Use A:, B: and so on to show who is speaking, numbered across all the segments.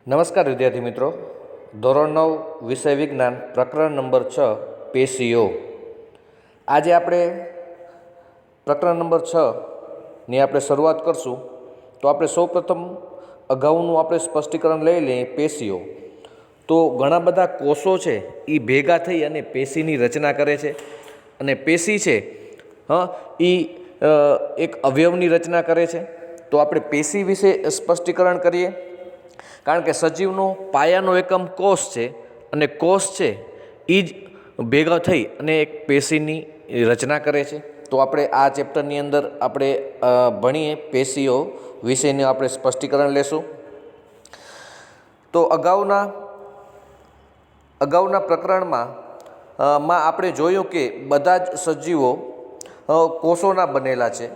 A: નમસ્કાર વિદ્યાર્થી મિત્રો, ધોરણ 9 વિષય વિજ્ઞાન પ્રકરણ નંબર 6 પેશીઓ. આજે આપણે પ્રકરણ નંબર 6ની આપણે શરૂઆત કરશું. તો આપણે સૌપ્રથમ અગાઉનું આપણે સ્પષ્ટીકરણ લઈ લઈએ. પેશીઓ તો ઘણા બધા કોષો છે એ ભેગા થઈ અને પેશીની રચના કરે છે. અને પેશી છે એ એક અવયવની રચના કરે છે. તો આપણે પેશી વિશે સ્પષ્ટીકરણ કરીએ. કારણ કે સજીવનો પાયાનો એકમ કોષ છે અને કોષ છે એ જ ભેગા થઈ અને એક પેશીની રચના કરે છે. તો આપણે આ ચેપ્ટરની અંદર આપણે ભણીએ પેશીઓ વિશેનું આપણે સ્પષ્ટીકરણ લેશું. તો અગાઉના પ્રકરણમાં આપણે જોયું કે બધા જ સજીવો કોષોના બનેલા છે.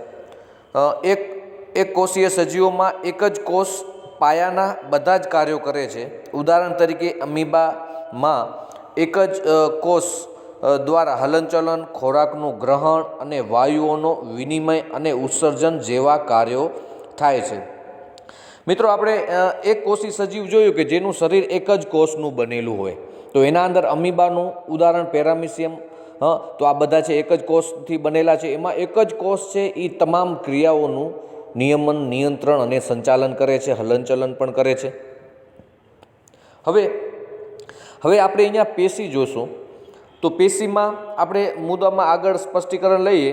A: એક કોષીય સજીવોમાં એક જ કોષ પાયાના બધા જ કાર્યો કરે છે. ઉદાહરણ તરીકે અમીબામાં એક જ કોષ દ્વારા હલનચલન, ખોરાકનું ગ્રહણ અને વાયુઓનો વિનિમય અને ઉત્સર્જન જેવા કાર્યો થાય છે. મિત્રો, આપણે એક કોષી સજીવ જોયું કે જેનું શરીર એક જ કોષનું બનેલું હોય. તો એના અંદર અમીબાનું ઉદાહરણ પેરામિશિયમ. તો આ બધા છે એક જ કોષથી બનેલા છે. એમાં એક જ કોષ છે એ તમામ ક્રિયાઓનું નિયમન, નિયંત્રણ અને સંચાલન કરે છે, હલનચલન પણ કરે છે. હવે આપણે અહીંયા પેશી જોશું. તો પેશીમાં આપણે મુદ્દામાં આગળ સ્પષ્ટીકરણ લઈએ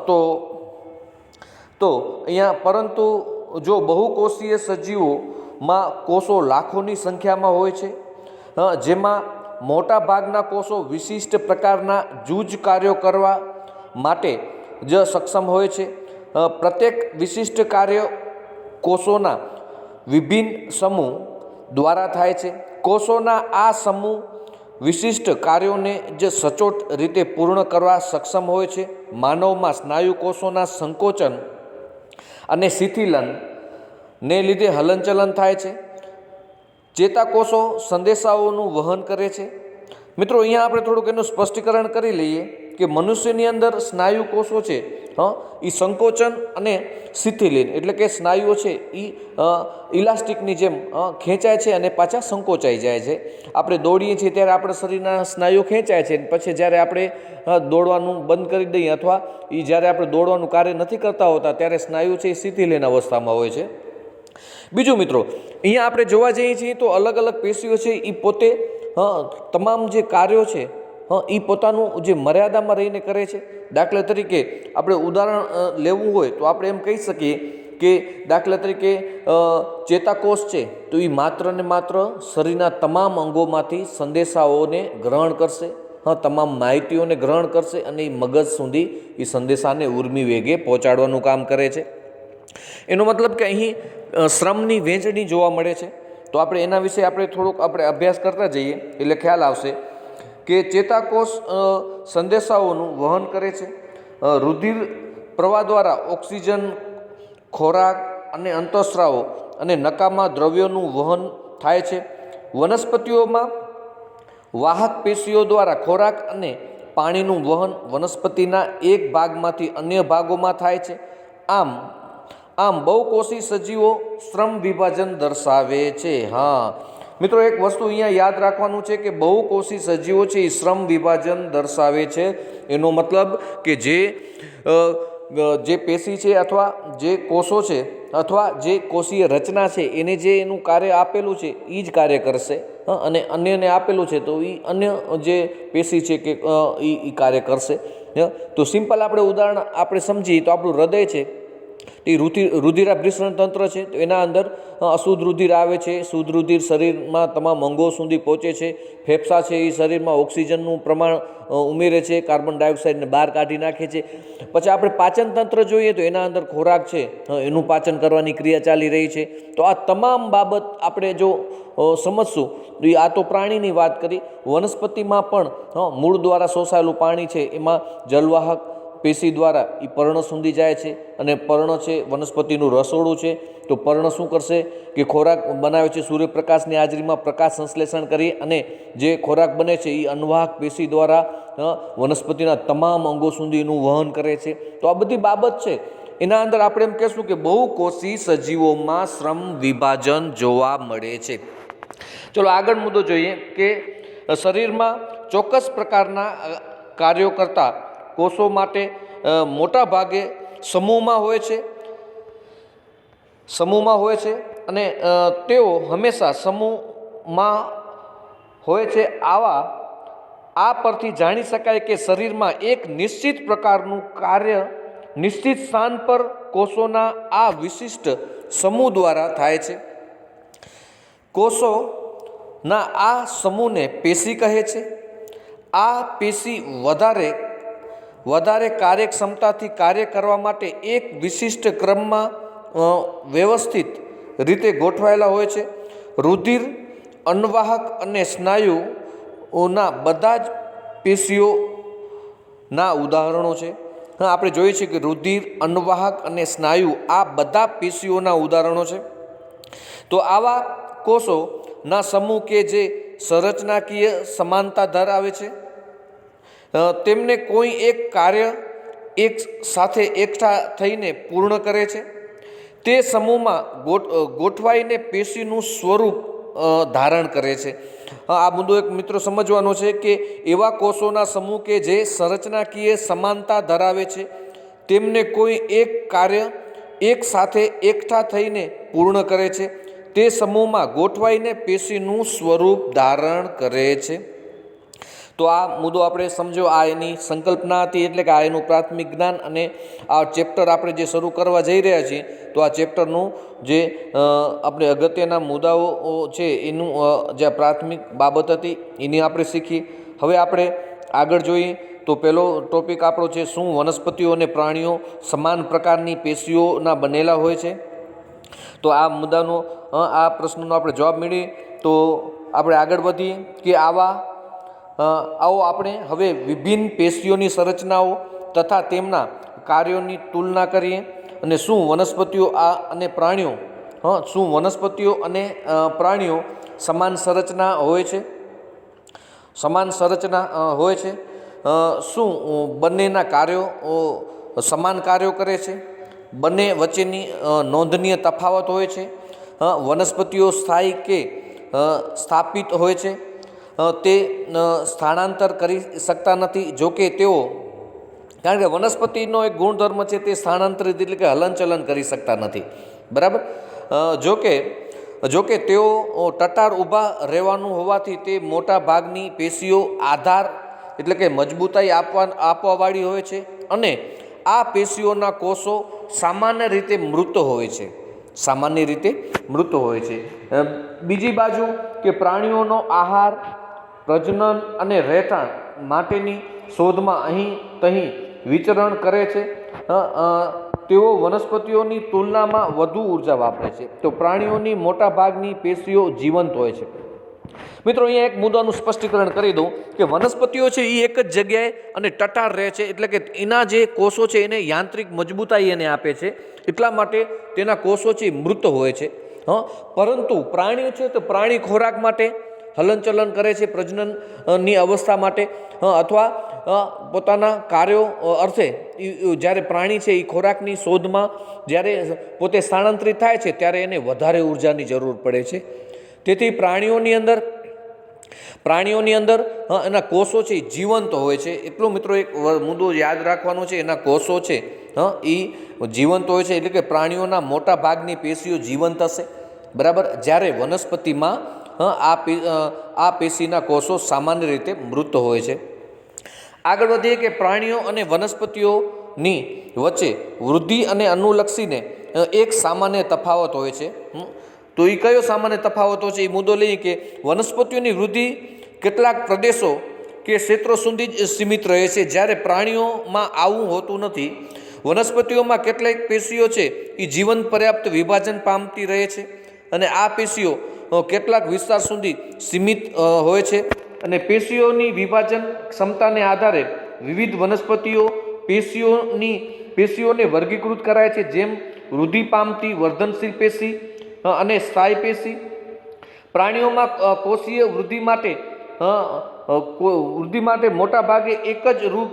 A: તો અહીંયા પરંતુ જો બહુકોષીય સજીવોમાં કોષો લાખોની સંખ્યામાં હોય છે, જેમાં મોટા ભાગના કોષો વિશિષ્ટ પ્રકારના જૂજ કાર્યો કરવા માટે જ સક્ષમ હોય છે. પ્રત્યેક વિશિષ્ટ કાર્ય કોષોના વિભિન્ન સમૂહ દ્વારા થાય છે. કોષોના આ સમૂહ વિશિષ્ટ કાર્યોને જ સચોટ રીતે પૂર્ણ કરવા સક્ષમ હોય છે. માનવમાં સ્નાયુ કોષોના સંકોચન અને શિથિલનને લીધે હલનચલન થાય છે. ચેતાકોષો સંદેશાઓનું વહન કરે છે. મિત્રો, અહીંયા આપણે થોડુંક એનું સ્પષ્ટીકરણ કરી લઈએ કે મનુષ્યની અંદર સ્નાયુ કોષો છે એ સંકોચન અને શિથિલિન એટલે કે સ્નાયુઓ છે એ ઇલાસ્ટિકની જેમ ખેંચાય છે અને પાછા સંકોચાઈ જાય છે. આપણે દોડીએ છીએ ત્યારે આપણા શરીરના સ્નાયુઓ ખેંચાય છે, પછી જ્યારે આપણે દોડવાનું બંધ કરી દઈએ અથવા એ જ્યારે આપણે દોડવાનું કાર્ય નથી કરતા હોતા ત્યારે સ્નાયુ છે એ શિથિલિન અવસ્થામાં હોય છે. બીજું મિત્રો, અહીંયા આપણે જોવા જઈએ છીએ તો અલગ અલગ પેશીઓ છે એ પોતે તમામ જે કાર્યો છે એ પોતાનું જે મર્યાદામાં રહીને કરે છે. દાખલા તરીકે આપણે ઉદાહરણ લેવું હોય તો આપણે એમ કહી શકીએ કે દાખલા તરીકે ચેતાકોષ છે તો એ માત્ર ને માત્ર શરીરના તમામ અંગોમાંથી સંદેશાઓને ગ્રહણ કરશે, તમામ માહિતીઓને ગ્રહણ કરશે અને એ મગજ સુધી એ સંદેશાને ઉર્મી વેગે પહોંચાડવાનું કામ કરે છે. એનો મતલબ કે અહીં શ્રમની વહેંચણી જોવા મળે છે. તો આપણે એના વિશે આપણે થોડુંક આપણે અભ્યાસ કરતા જઈએ એટલે ખ્યાલ આવશે કે ચેતાકોષ સંદેશાઓનું વહન કરે છે. રુધિર પ્રવાહ દ્વારા ઓક્સિજન, ખોરાક અને અંતઃસ્રાવો અને નકામા દ્રવ્યોનું વહન થાય છે. વનસ્પતિઓમાં વાહક પેશીઓ દ્વારા ખોરાક અને પાણીનું વહન વનસ્પતિના એક ભાગમાંથી અન્ય ભાગોમાં થાય છે. આમ બહુકોષી સજીવો શ્રમ વિભાજન દર્શાવે છે. મિત્રો, એક વસ્તુ અહીંયા યાદ રાખવાનું છે કે બહુકોષી સજીવો છે એ શ્રમ વિભાજન દર્શાવે છે. એનો મતલબ કે જે પેશી છે અથવા જે કોષો છે અથવા જે કોષીય રચના છે એને જે એનું કાર્ય આપેલું છે એ જ કાર્ય કરશે અને અન્યને આપેલું છે તો એ અન્ય જે પેશી છે કે એ કાર્ય કરશે. તો સિમ્પલ આપણે ઉદાહરણ આપણે સમજીએ તો આપણું હૃદય છે એ રુધિરાભિસરણ તંત્ર છે. તો એના અંદર અશુદ્ધ રુધિર આવે છે, શુદ્ધ રુધિર શરીરમાં તમામ અંગો સુધી પહોંચે છે. ફેફસા છે એ શરીરમાં ઓક્સિજનનું પ્રમાણ ઉમેરે છે, કાર્બન ડાયોક્સાઇડને બહાર કાઢી નાખે છે. પછી આપણે પાચન તંત્ર જોઈએ તો એના અંદર ખોરાક છે એનું પાચન કરવાની ક્રિયા ચાલી રહી છે. તો આ તમામ બાબત આપણે જો સમજશું તો આ તો પ્રાણીની વાત કરી. વનસ્પતિમાં પણ મૂળ દ્વારા શોષાયેલું પાણી છે એમાં જલવાહક પેશી દ્વારા એ પર્ણ સુધી જાય છે અને પર્ણ છે વનસ્પતિનું રસોડું છે. તો પર્ણ શું કરશે કે ખોરાક બનાવે છે, સૂર્યપ્રકાશની હાજરીમાં પ્રકાશ સંશ્લેષણ કરી અને જે ખોરાક બને છે એ અન્વાહક પેશી દ્વારા વનસ્પતિના તમામ અંગો સુધીનું વહન કરે છે. તો આ બધી બાબત છે એના અંદર આપણે એમ કહેશું કે બહુકોષી સજીવોમાં શ્રમ વિભાજન જોવા મળે છે. ચલો આગળ મુદ્દો જોઈએ કે શરીરમાં ચોક્કસ પ્રકારના કાર્યો કરતા કોષો માટે મોટા ભાગે સમૂહમાં હોય છે અને તેઓ હંમેશા સમૂહમાં હોય છે. આ પરથી જાણી શકાય કે શરીરમાં એક નિશ્ચિત પ્રકારનું કાર્ય નિશ્ચિત સ્થાન પર કોષોના આ વિશિષ્ટ સમૂહ દ્વારા થાય છે. કોષોના આ સમૂહને પેશી કહે છે. આ પેશી વધારે કાર્યક્ષમતાથી કાર્ય કરવા માટે એક વિશિષ્ટ ક્રમમાં વ્યવસ્થિત રીતે ગોઠવાયેલા હોય છે. રુધિર, અન્નવાહક અને સ્નાયુઓના બધા જ પેશીઓના ઉદાહરણો છે. આપણે જોઈએ છીએ કે રુધિર, અન્નવાહક અને સ્નાયુ આ બધા પેશીઓના ઉદાહરણો છે. તો આવા કોષોના સમૂહ કે જે સંરચનાકીય સમાનતા ધરાવે છે, તેમને કોઈ એક કાર્ય એક સાથે એકઠા થઈને પૂર્ણ કરે છે. તે સમૂહમાં ગોઠવાઈને પેશીનું સ્વરૂપ ધારણ કરે છે. આ મુદ્દો એક મિત્રો સમજવાનો છે કે એવા કોષોના સમૂહ કે જે સંરચનાકીય સમાનતા ધરાવે છે, તેમને કોઈ એક કાર્ય એક સાથે એકઠા થઈને પૂર્ણ કરે છે. તે સમૂહમાં ગોઠવાઈને પેશીનું સ્વરૂપ ધારણ કરે છે. તો આ મુદ્દો આપણે સમજો, આ એની સંકલ્પના હતી, એટલે કે આ એનું પ્રાથમિક જ્ઞાન. અને આ ચેપ્ટર આપણે જે શરૂ કરવા જઈ રહ્યા છીએ, તો આ ચેપ્ટરનું જે આપણે અગત્યના મુદ્દાઓ છે એનું જે પ્રાથમિક બાબત હતી એની આપણે શીખી. હવે આપણે આગળ જોઈએ તો પહેલો ટોપિક આપણો છે, શું વનસ્પતિઓ અને પ્રાણીઓ સમાન પ્રકારની પેશીઓના બનેલા હોય છે? તો આ મુદ્દાનો આ પ્રશ્નનો આપણે જવાબ મેળવીએ તો આપણે આગળ વધીએ કે આવો આપણે હવે વિભિન્ન પેશીઓની સંરચનાઓ તથા તેમના કાર્યોની તુલના કરીએ. અને શું વનસ્પતિઓ અને પ્રાણીઓ સમાન સંરચના હોય છે? શું બંનેના કાર્યો સમાન કાર્યો કરે છે? બંને વચ્ચેની નોંધનીય તફાવત હોય છે? વનસ્પતિઓ સ્થાયી કે સ્થાપિત હોય છે? તે સ્થાનાંતર કરી શકતા નથી. જોકે તેઓ, કારણ કે વનસ્પતિનો એક ગુણધર્મ છે, તે સ્થાનાંતરિત એટલે કે હલનચલન કરી શકતા નથી, બરાબર. જોકે તેઓ ટટાર ઊભા રહેવાનું હોવાથી તે મોટા ભાગની પેશીઓ આધાર એટલે કે મજબૂતાઈ આપવાવાળી હોય છે. અને આ પેશીઓના કોષો સામાન્ય રીતે મૃત હોય છે. બીજી બાજુ કે પ્રાણીઓનો આહાર, પ્રજનન અને રહેઠાણ માટેની શોધમાં અહીં તહીં વિચરણ કરે છે. તેઓ વનસ્પતિઓની તુલનામાં વધુ ઉર્જા વાપરે છે. તો પ્રાણીઓની મોટા ભાગની પેશીઓ જીવંત હોય છે. મિત્રો, અહીંયા એક મુદ્દાનું સ્પષ્ટીકરણ કરી દઉં કે વનસ્પતિઓ છે એ એક જ જગ્યાએ અને ટટાર રહે છે, એટલે કે એના જે કોષો છે એને યાંત્રિક મજબૂતાઈ એને આપે છે, એટલા માટે તેના કોષો છે એ મૃત હોય છે. પરંતુ પ્રાણીઓ છે તો પ્રાણી ખોરાક માટે હલનચલન કરે છે, પ્રજનનની અવસ્થા માટે અથવા પોતાના કાર્યો અર્થે જ્યારે પ્રાણી છે એ ખોરાકની શોધમાં જ્યારે પોતે સ્થાનાંતરિત થાય છે ત્યારે એને વધારે ઉર્જાની જરૂર પડે છે. તેથી પ્રાણીઓની અંદર એના કોષો છે એ જીવંત હોય છે. એટલો મિત્રો એક મુદ્દો યાદ રાખવાનો છે, એના કોષો છે એ જીવંત હોય છે, એટલે કે પ્રાણીઓના મોટા ભાગની પેશીઓ જીવંત હશે, બરાબર. જ્યારે વનસ્પતિમાં આ પેશીના કોષો સામાન્ય રીતે મૃત હોય છે. આગળ વધીએ કે પ્રાણીઓ અને વનસ્પતિઓની વચ્ચે વૃદ્ધિ અને અનુલક્ષીને એક સામાન્ય તફાવત હોય છે. તો એ કયો સામાન્ય તફાવતો છે એ મુદ્દો લઈએ કે વનસ્પતિઓની વૃદ્ધિ કેટલાક પ્રદેશો કે ક્ષેત્રો સુધી જ સીમિત રહે છે, જ્યારે પ્રાણીઓમાં આવું હોતું નથી. વનસ્પતિઓમાં કેટલીક પેશીઓ છે એ જીવન પર્યાપ્ત વિભાજન પામતી રહે છે અને આ પેશીઓ કેટલાક વિસ્તાર સુધી સીમિત હોય છે. અને પેશીઓની વિભાજન ક્ષમતાને આધારે વિવિધ વનસ્પતિઓ પેશીઓને વર્ગીકૃત કરાય છે, જેમ વૃદ્ધિ પામતી વર્ધનશીલ પેશી અને સ્થાયી પેશી. પ્રાણીઓમાં કોષીય વૃદ્ધિ માટે મોટા ભાગે એક રૂપ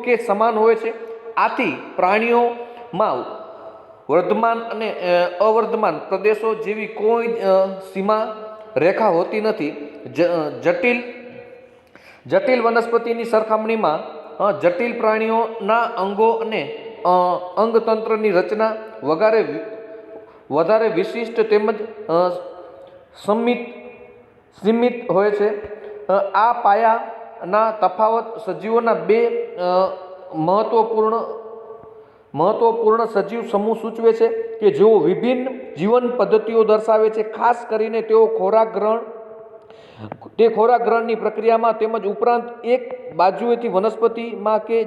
A: કે સમાન હોય છે, આથી પ્રાણીઓમાં વર્ધમાન અને અવર્ધમાન પ્રદેશો જેવી કોઈ સીમા રેખા હોતી નથી. જટિલ વનસ્પતિની સરખામણીમાં જટિલ પ્રાણીઓના અંગો અને અંગતંત્રની રચના વધારે વિશિષ્ટ તેમજ સીમિત હોય છે. આ પાયાના તફાવત સજીવોના બે મહત્વપૂર્ણ સજીવ સમૂહ સૂચવે છે કે જેઓ વિભિન્ન જીવન પદ્ધતિઓ દર્શાવે છે. ખાસ કરીને તેઓ ખોરાક ગ્રહણની પ્રક્રિયામાં તેમજ ઉપરાંત એક બાજુએથી વનસ્પતિમાં કે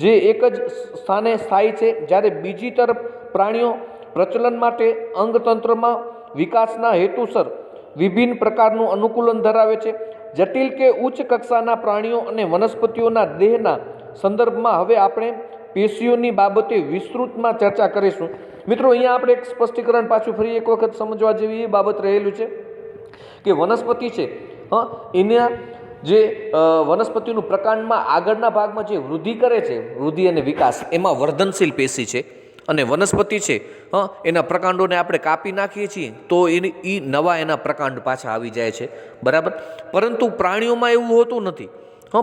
A: જે એક જ સ્થાને સ્થાયી છે, જ્યારે બીજી તરફ પ્રાણીઓ પ્રચલન માટે અંગતંત્રમાં વિકાસના હેતુસર વિભિન્ન પ્રકારનું અનુકૂલન ધરાવે છે. જટિલ કે ઉચ્ચ કક્ષાના પ્રાણીઓ અને વનસ્પતિઓના દેહના સંદર્ભમાં હવે આપણે પેશીઓની બાબતે વિસ્તૃતમાં ચર્ચા કરીશું. મિત્રો, અહીંયા આપણે એક સ્પષ્ટીકરણ પાછું ફરી એક વખત સમજવા જેવી એ બાબત રહેલું છે કે વનસ્પતિ છે, એના જે વનસ્પતિનું પ્રકાંડમાં આગળના ભાગમાં જે વૃદ્ધિ કરે છે, વૃદ્ધિ અને વિકાસ, એમાં વર્ધનશીલ પેશી છે. અને વનસ્પતિ છે, એના પ્રકાંડોને આપણે કાપી નાખીએ છીએ તો એ નવા એના પ્રકાંડ પાછા આવી જાય છે, બરાબર. પરંતુ પ્રાણીઓમાં એવું હોતું નથી.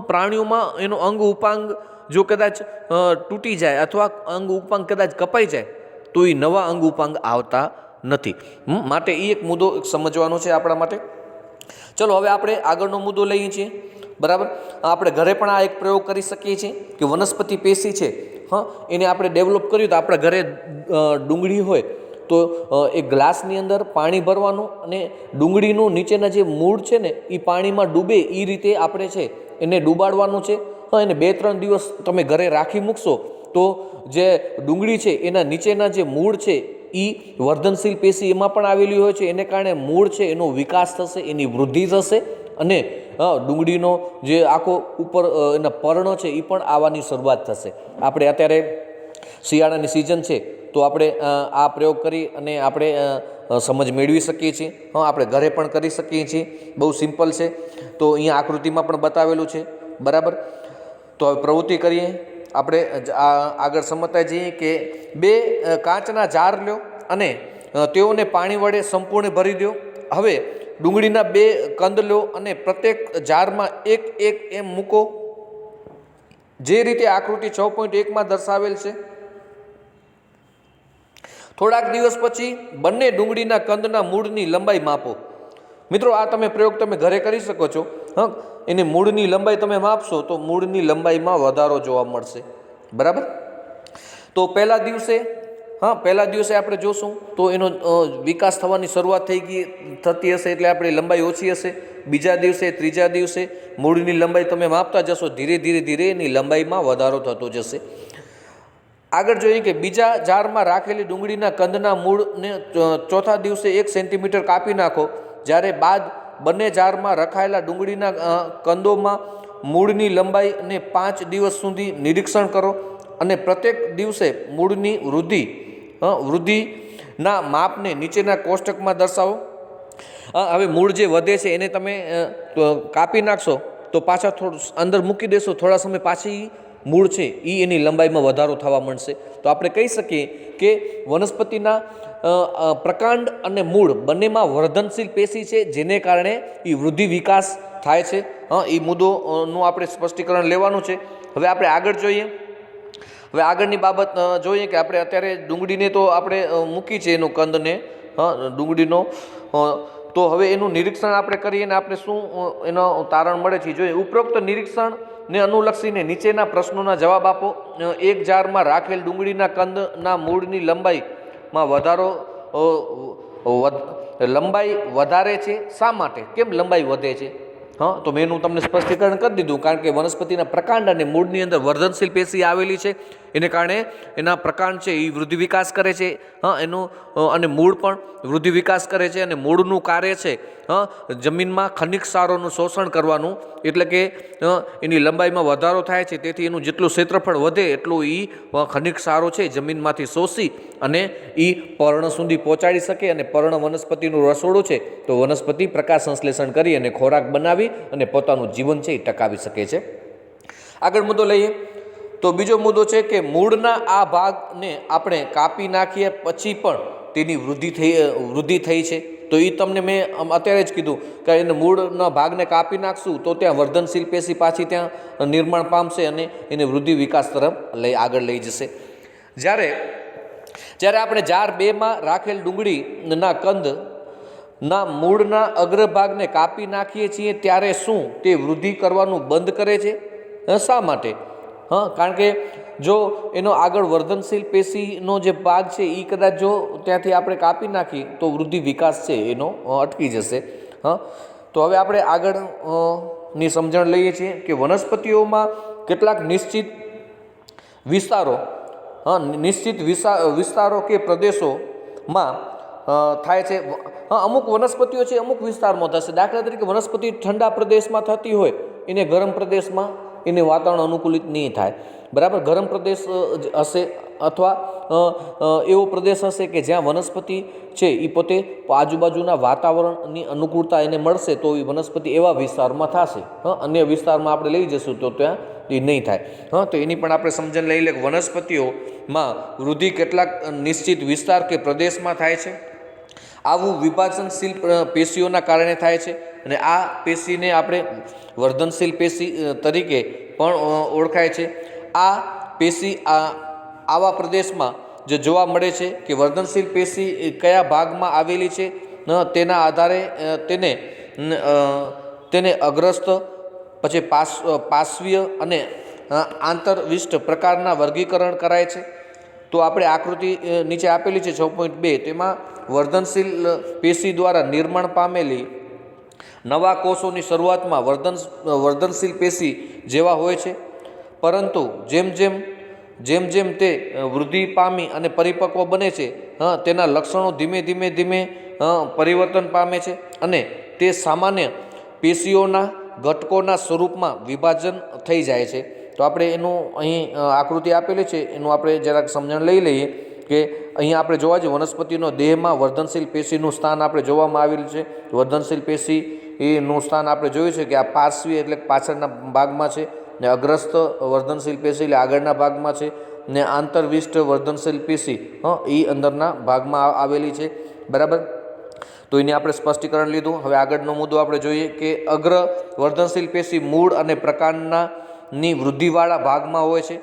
A: પ્રાણીઓમાં એનો અંગ ઉપાંગ જો કદાચ તૂટી જાય અથવા અંગ ઉપાંગ કદાચ કપાઈ જાય તો એ નવા અંગ ઉપાંગ આવતા નથી. માટે એ એક મુદ્દો સમજવાનો છે આપણા માટે. ચલો હવે આપણે આગળનો મુદ્દો લઈએ છીએ, બરાબર. આપણે ઘરે પણ આ એક પ્રયોગ કરી શકીએ છીએ કે વનસ્પતિ પેશી છે, એને આપણે ડેવલપ કર્યું. તો આપણા ઘરે ડુંગળી હોય તો એ ગ્લાસની અંદર પાણી ભરવાનું અને ડુંગળીનું નીચેના જે મૂળ છે ને એ પાણીમાં ડૂબે એ રીતે આપણે છે એને ડૂબાડવાનું છે. એને 2-3 દિવસ તમે ઘરે રાખી મૂકશો તો જે ડુંગળી છે એના નીચેના જે મૂળ છે એ વર્ધનશીલ પેશી એમાં પણ આવેલી હોય છે. એને કારણે મૂળ છે એનો વિકાસ થશે, એની વૃદ્ધિ થશે અને ડુંગળીનો જે આખો ઉપર એના પર્ણ છે એ પણ આવવાની શરૂઆત થશે. આપણે અત્યારે શિયાળાની સિઝન છે તો આપણે આ પ્રયોગ કરી અને આપણે સમજ મેળવી શકીએ છીએ. આપણે ઘરે પણ કરી શકીએ છીએ. બહુ સિમ્પલ છે. તો અહીંયા આકૃતિમાં પણ બતાવેલું છે, બરાબર. તો હવે પ્રવૃત્તિ કરીએ. આપણે આગળ સમજતા જઈએ કે 2 કાચના જાર લો અને તેઓને પાણી વડે સંપૂર્ણ ભરી દો. હવે ડુંગળીના 2 કંદ લો અને પ્રત્યેક જારમાં 1-1 એમ મૂકો, જે રીતે આકૃતિ 6.1માં દર્શાવેલ છે. થોડાક દિવસ પછી બંને ડુંગળીના કંદના મૂળની લંબાઈ માપો. મિત્રો, આ પ્રયોગ તમે ઘરે કરી શકો છો. એની મૂળની લંબાઈ તમે માપશો તો મૂળની લંબાઈમાં વધારો જોવા મળશે, બરાબર. તો પહેલા દિવસે આપણે જોશું તો એનો વિકાસ થવાની શરૂઆત થતી હશે એટલે આપણી લંબાઈ ઓછી હશે. બીજા દિવસે, ત્રીજા દિવસે મૂળની લંબાઈ તમે માપતા જશો, ધીરે એની લંબાઈમાં વધારો થતો જશે. આગળ જોઈએ કે બીજા જારમાં રાખેલી ડુંગળીના કંદના મૂળને ચોથા દિવસે 1 સેન્ટીમીટર કાપી નાખો. જ્યારે બાદ બંને જારમાં રખાયેલા ડુંગળીના કંદોમાં મૂળની લંબાઈને 5 દિવસ સુધી નિરીક્ષણ કરો અને પ્રત્યેક દિવસે મૂળની વૃદ્ધિના માપને નીચેના કોષ્ટકમાં દર્શાવો. હવે મૂળ જે વધે છે એને તમે કાપી નાખશો તો પાછા થોડું અંદર મૂકી દેશો, થોડા સમય પાછી મૂળ છે એની લંબાઈમાં વધારો થવા માંડશે. તો આપણે કહી શકીએ કે વનસ્પતિના પ્રકાંડ અને મૂળ બંનેમાં વર્ધનશીલ પેશી છે, જેને કારણે એ વૃદ્ધિ વિકાસ થાય છે. એ મુદ્દોનું આપણે સ્પષ્ટીકરણ લેવાનું છે. હવે આપણે આગળ જોઈએ. હવે આગળની બાબત જોઈએ કે આપણે અત્યારે ડુંગળીને તો આપણે મૂકી છે એનું કંદને, ડુંગળીનો. તો હવે એનું નિરીક્ષણ આપણે કરીએ અને આપણે શું એનો તારણ મળે છે જોઈએ. ઉપરોક્ત નિરીક્ષણને અનુલક્ષીને નીચેના પ્રશ્નોના જવાબ આપો. 1 જારમાં રાખેલ ડુંગળીના કંદના મૂળની લંબાઈમાં લંબાઈ વધારે છે. શા માટે? કેમ લંબાઈ વધે છે? તો મેં એનું તમને સ્પષ્ટીકરણ કરી દીધું. કારણ કે વનસ્પતિના પ્રકાંડ અને મૂળની અંદર વર્ધનશીલ પેશી આવેલી છે, એને કારણે એના પ્રકાંડ છે એ વૃદ્ધિ વિકાસ કરે છે, એનું અને મૂળ પણ વૃદ્ધિ વિકાસ કરે છે. અને મૂળનું કાર્ય છે જમીનમાં ખનિજ ક્ષારોનું શોષણ કરવાનું, એટલે કે એની લંબાઈમાં વધારો થાય છે. તેથી એનું જેટલું ક્ષેત્રફળ વધે એટલું એ ખનિજ ક્ષારો છે જમીનમાંથી શોષી અને એ પર્ણ સુધી પહોંચાડી શકે. અને પર્ણ વનસ્પતિનું રસોડું છે, તો વનસ્પતિ પ્રકાશ સંશ્લેષણ કરી અને ખોરાક બનાવી અને પોતાનું જીવન છે એ ટકાવી શકે છે. આગળ મુદ્દો લઈએ. તો બીજો મુદ્દો છે કે મૂળના આ ભાગને આપણે કાપી નાખીએ પછી પણ તેની વૃદ્ધિ થઈ છે. તો એ તમને મેં અત્યારે જ કીધું કે એને મૂળના ભાગને કાપી નાખશું તો ત્યાં વર્ધનશીલ પેશી પાછી ત્યાં નિર્માણ પામશે અને એને વૃદ્ધિ વિકાસ તરફ આગળ લઈ જશે. જ્યારે આપણે જાર 2માં રાખેલ ડુંગળીના કંદના મૂળના અગ્રભાગને કાપી નાખીએ છીએ ત્યારે શું તે વૃદ્ધિ કરવાનું બંધ કરે છે? શા માટે? કારણ કે જો એનો આગળ વર્ધનશીલ પેશીનો જે ભાગ છે એ કદાચ જો ત્યાંથી આપણે કાપી નાખીએ તો વૃદ્ધિ વિકાસ છે એનો અટકી જશે. તો હવે આપણે આગળની સમજણ લઈએ છીએ કે વનસ્પતિઓમાં કેટલાક નિશ્ચિત વિસ્તારો કે પ્રદેશોમાં થાય છે. અમુક વનસ્પતિઓ છે અમુક વિસ્તારમાં થશે. દાખલા તરીકે વનસ્પતિ ઠંડા પ્રદેશમાં થતી હોય એને ગરમ પ્રદેશમાં એને વાતાવરણ અનુકૂલિત નહીં થાય. બરાબર, ગરમ પ્રદેશ હશે અથવા એવો પ્રદેશ હશે કે જ્યાં વનસ્પતિ છે એ પોતે આજુબાજુના વાતાવરણની અનુકૂળતા એને મળશે તો એ વનસ્પતિ એવા વિસ્તારમાં થશે. અન્ય વિસ્તારમાં આપણે લઈ જશું તો ત્યાં એ નહીં થાય. તો એની પણ આપણે સમજણ લઈ લે કે વનસ્પતિઓમાં વૃદ્ધિ કેટલાક નિશ્ચિત વિસ્તાર કે પ્રદેશમાં થાય છે. આવું વિભાજનશીલ પેશીઓના કારણે થાય છે અને આ પેશીને આપણે વર્ધનશીલ પેશી તરીકે પણ ઓળખાય છે. આ પેશી આવા પ્રદેશમાં જે જોવા મળે છે કે વર્ધનશીલ પેશી કયા ભાગમાં આવેલી છે તેના આધારે તેને અગ્રસ્ત, પછી પાર્શ્વીય અને આંતરવિષ્ટ પ્રકારના વર્ગીકરણ કરાય છે. તો આપણે આકૃતિ નીચે આપેલી છે 6.2, તેમાં વર્ધનશીલ પેશી દ્વારા નિર્માણ પામેલી નવા કોષોની શરૂઆતમાં વર્ધનશીલ પેશી જેવા હોય છે, પરંતુ જેમ જેમ તે વૃદ્ધિ પામી અને પરિપક્વ બને છે તેના લક્ષણો ધીમે ધીમે પરિવર્તન પામે છે અને તે સામાન્ય પેશીઓના ઘટકોના સ્વરૂપમાં વિભાજન થઈ જાય છે. તો આપણે એનું અહીં આકૃતિ આપેલી છે એનું આપણે જરાક સમજણ લઈ લઈએ કે અહીંયા આપણે જોવા જઈએ વનસ્પતિનો દેહમાં વર્ધનશીલ પેશીનું સ્થાન આપણે જોવામાં આવેલું છે. વર્ધનશીલ પેશી એનું સ્થાન આપણે જોયું છે કે આ પાર્શ્વી એટલે પાછળના ભાગમાં છે, ને અગ્રસ્ત વર્ધનશીલ પેશી એટલે આગળના ભાગમાં છે, ને આંતરવિષ્ટ વર્ધનશીલ પેશી એ અંદરના ભાગમાં આવેલી છે. બરાબર, તો એની આપણે સ્પષ્ટીકરણ લીધું. હવે આગળનો મુદ્દો આપણે જોઈએ કે અગ્ર વર્ધનશીલ પેશી મૂળ અને પ્રકાંડની વૃદ્ધિવાળા ભાગમાં હોય છે.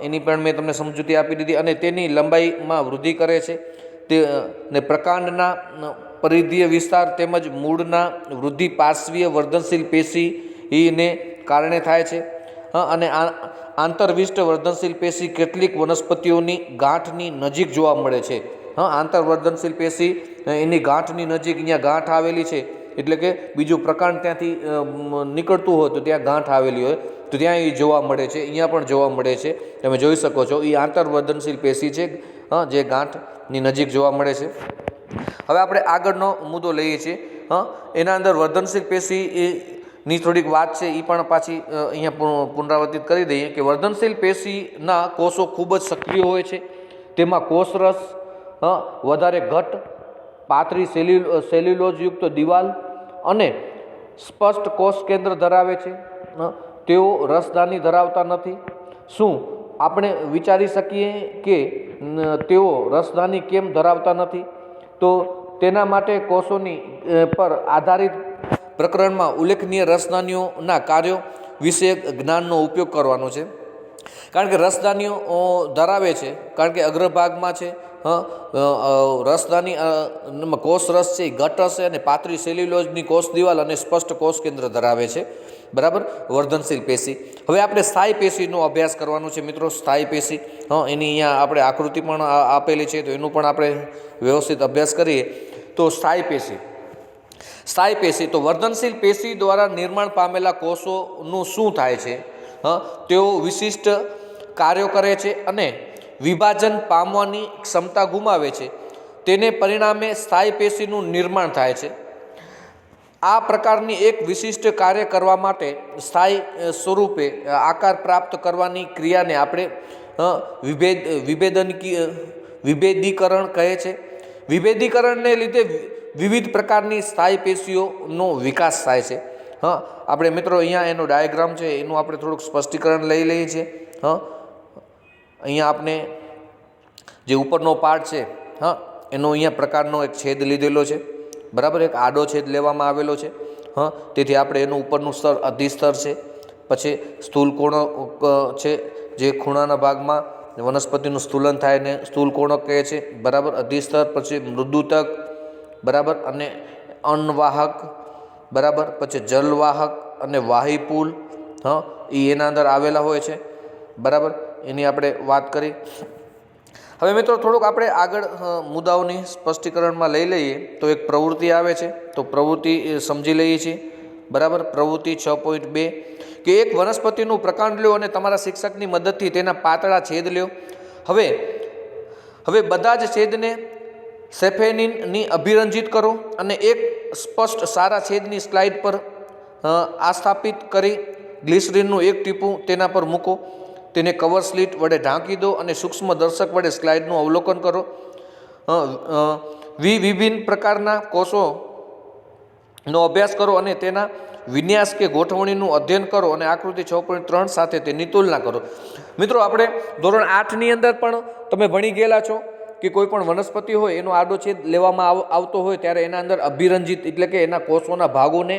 A: એની પણ મેં તમને સમજૂતી આપી દીધી અને તેની લંબાઈમાં વૃદ્ધિ કરે છે. ને પ્રકાંડના પરિધીય વિસ્તાર તેમજ મૂળના વૃદ્ધિ પાર્શ્વીય વર્ધનશીલ પેશી એને કારણે થાય છે. અને આંતરવિષ્ટ વર્ધનશીલ પેશી કેટલીક વનસ્પતિઓની ગાંઠની નજીક જોવા મળે છે. આંતરવર્ધનશીલ પેશી એની ગાંઠની નજીક, અહીંયા ગાંઠ આવેલી છે એટલે કે બીજું પ્રકાંડ ત્યાંથી નીકળતું હોય તો ત્યાં ગાંઠ આવેલી હોય તો ત્યાં એ જોવા મળે છે. અહીંયા પણ જોવા મળે છે, તમે જોઈ શકો છો. એ આંતરવર્ધનશીલ પેશી છે જે ગાંઠની નજીક જોવા મળે છે. હવે આપણે આગળનો મુદ્દો લઈએ છીએ. એના અંદર વર્ધનશીલ પેશીની થોડીક વાત છે એ પણ પાછી અહીંયા પુનરાવર્તિત કરી દઈએ કે વર્ધનશીલ પેશીના કોષો ખૂબ જ સક્રિય હોય છે. તેમાં કોષરસ વધારે ઘટ, પાતળી સેલ્યુલોઝયુક્ત દિવાલ અને સ્પષ્ટ કોષ કેન્દ્ર ધરાવે છે. તેઓ રસધાની ધરાવતા નથી. શું આપણે વિચારી શકીએ કે તેઓ રસધાની કેમ ધરાવતા નથી? તો તેના માટે કોષોની પર આધારિત પ્રકરણમાં ઉલ્લેખનીય રસધાનીઓના કાર્યો વિશે જ્ઞાનનો ઉપયોગ કરવાનો છે. કારણ કે રસધાનીઓ ધરાવે છે, કારણ કે અગ્રભાગમાં છે રસધાની કોષ રસ છે એ ઘટ હશે અને પાતળી સેલ્યુલોઝની કોષ દિવાલ અને સ્પષ્ટ કોષ કેન્દ્ર ધરાવે છે. બરાબર, વર્ધનશીલ પેશી. હવે આપણે સ્થાયી પેશીનો અભ્યાસ કરવાનો છે મિત્રો. સ્થાયી પેશી એની અહીંયા આપણે આકૃતિ પણ આપેલી છે તો એનું પણ આપણે વ્યવસ્થિત અભ્યાસ કરીએ. તો સ્થાયી પેશી તો વર્ધનશીલ પેશી દ્વારા નિર્માણ પામેલા કોષોનું શું થાય છે? તેઓ વિશિષ્ટ કાર્યો કરે છે અને વિભાજન પામવાની ક્ષમતા ગુમાવે છે. તેને પરિણામે સ્થાયી પેશીનું નિર્માણ થાય છે. આ પ્રકારની એક વિશિષ્ટ કાર્ય કરવા માટે સ્થાયી સ્વરૂપે આકાર પ્રાપ્ત કરવાની ક્રિયાને આપણે વિભેદીકરણ કહે છે. વિભેદીકરણને લીધે વિવિધ પ્રકારની સ્થાયી પેશીઓનો વિકાસ થાય છે. આપણે મિત્રો અહીંયા એનો ડાયાગ્રામ છે એનું આપણે થોડુંક સ્પષ્ટીકરણ લઈ લઈએ છીએ. અહીંયા આપણે જે ઉપરનો પાર્ટ છે હા એનો અહીંયા પ્રકારનો એક છેદ લીધેલો છે, બરાબર, એક આડો છેદ લેવામાં આવેલો છે હા. તેથી આપણે એનું ઉપરનું સ્તર અધિસ્તર છે. પછી સ્થૂલ કોણો છે, જે ખૂણાના ભાગમાં વનસ્પતિનું સ્થૂલન થાય ને સ્થૂલ કોણક કહે છે, બરાબર, અધિસ્તર. પછી મૃદુતક, બરાબર, અને અન્વાહક, બરાબર. પછી જલવાહક અને વાહીપુલ હા એ એના અંદર આવેલા હોય છે, બરાબર. એની આપણે વાત કરી. હવે મિત્રો થોડુંક આપણે આગળ મુદ્દાઓની સ્પષ્ટીકરણમાં લઈ લઈએ તો એક પ્રવૃત્તિ આવે છે, તો પ્રવૃત્તિ સમજી લઈએ છીએ, બરાબર. પ્રવૃત્તિ 6.2 કે એક વનસ્પતિનું પ્રકાંડ લ્યો અને તમારા શિક્ષકની મદદથી તેના પાતળા છેદ લ્યો. હવે બધા જ છેદને સેફેનિનની અભિરંજિત કરો અને એક સ્પષ્ટ સારા છેદની સ્લાઇડ પર આસ્થાપિત કરી ગ્લિસરીનનું એક ટીપું તેના પર મૂકો. તેને કવર સ્લિટ વડે ઢાંકી દો અને સૂક્ષ્મ દર્શક વડે સ્લાઇડનું અવલોકન કરો. વિભિન્ન પ્રકારના કોષોનો અભ્યાસ કરો અને તેના વિન્યાસ કે ગોઠવણીનું અધ્યયન કરો અને આકૃતિ 6.3 સાથે તેની તુલના કરો. મિત્રો આપણે ધોરણ 8ની અંદર પણ તમે ભણી ગયેલા છો કે કોઈ પણ વનસ્પતિ હોય એનો આડો છેદ લેવામાં આવતો હોય ત્યારે એના અંદર અભિરંજિત એટલે કે એના કોષોના ભાગોને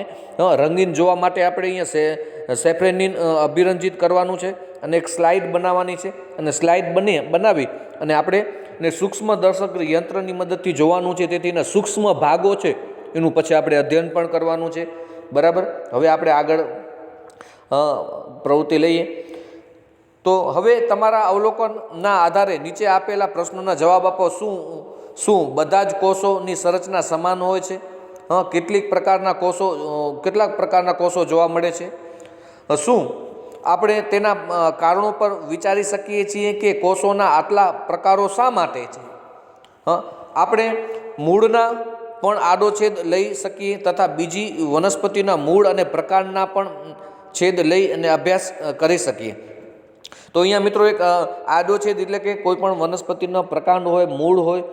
A: રંગીન જોવા માટે આપણે અહીંયા સેફ્રેનિન અભિરંજિત કરવાનું છે અને એક સ્લાઇડ બનાવવાની છે અને સ્લાઇડ બનાવી અને આપણે ને સૂક્ષ્મ દર્શક યંત્રની મદદથી જોવાનું છે. તેથી એના સૂક્ષ્મ ભાગો છે એનું પછી આપણે અધ્યયન પણ કરવાનું છે, બરાબર. હવે આપણે આગળ પ્રવૃત્તિ લઈએ. તો હવે તમારા અવલોકનના આધારે નીચે આપેલા પ્રશ્નોના જવાબ આપો. શું બધા જ કોષોની સંરચના સમાન હોય છે? કેટલાક પ્રકારના કોષો જોવા મળે છે? શું આપણે તેના કારણો પર વિચારી શકીએ છીએ કે કોષોના આટલા પ્રકારો શા માટે છે? આપણે મૂળના પણ આડો છેદ લઈ શકીએ તથા બીજી વનસ્પતિના મૂળ અને પ્રકારના પણ છેદ લઈ અને અભ્યાસ કરી શકીએ. તો અહીંયા મિત્રો એક આડો છેદ એટલે કે કોઈ પણ વનસ્પતિનો પ્રકાંડ હોય, મૂળ હોય,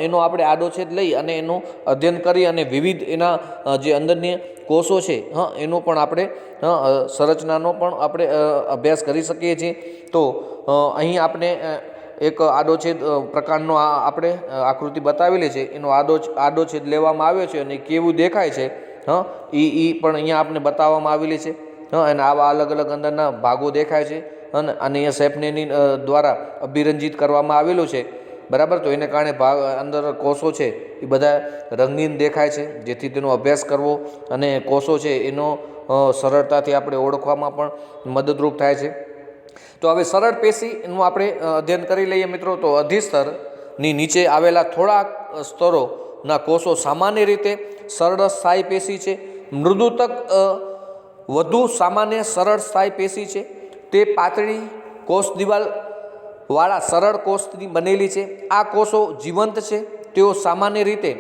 A: એનો આપણે આડો છેદ લઈ અને એનું અધ્યયન કરી અને વિવિધ એના જે અંદરની કોષો છે એનો પણ આપણે સંરચનાનો પણ આપણે અભ્યાસ કરી શકીએ છીએ. તો અહીં આપણે એક આડો છેદ પ્રકારનો આપણે આકૃતિ બતાવેલી છે, એનો આડો છેદ લેવામાં આવ્યો છે અને કેવું દેખાય છે એ પણ અહીંયા આપણે બતાવવામાં આવેલી છે. અને આવા અલગ અલગ અંદરના ભાગો દેખાય છે અને અહીંયા સેફ્રેનિન દ્વારા અભિરંજિત કરવામાં આવેલું છે, બરાબર. તો એને કારણે અંદર કોષો છે એ બધા રંગીન દેખાય છે, જેથી તેનો અભ્યાસ કરવો અને કોષો છે એનો સરળતાથી આપણે ઓળખવામાં પણ મદદરૂપ થાય છે. તો હવે સરળ પેશીનું આપણે અધ્યયન કરી લઈએ મિત્રો. તો અધિસ્તરની નીચે આવેલા થોડાક સ્તરોના કોષો સામાન્ય રીતે સરળ સ્થાયી પેશી છે. મૃદુતક વધુ સામાન્ય સરળ સ્થાયી પેશી છે. તે પાતળી કોષ દિવાલ વાળા સરળ કોષની બનેલી છે. આ કોષો જીવંત છે. તેઓ સામાન્ય રીતે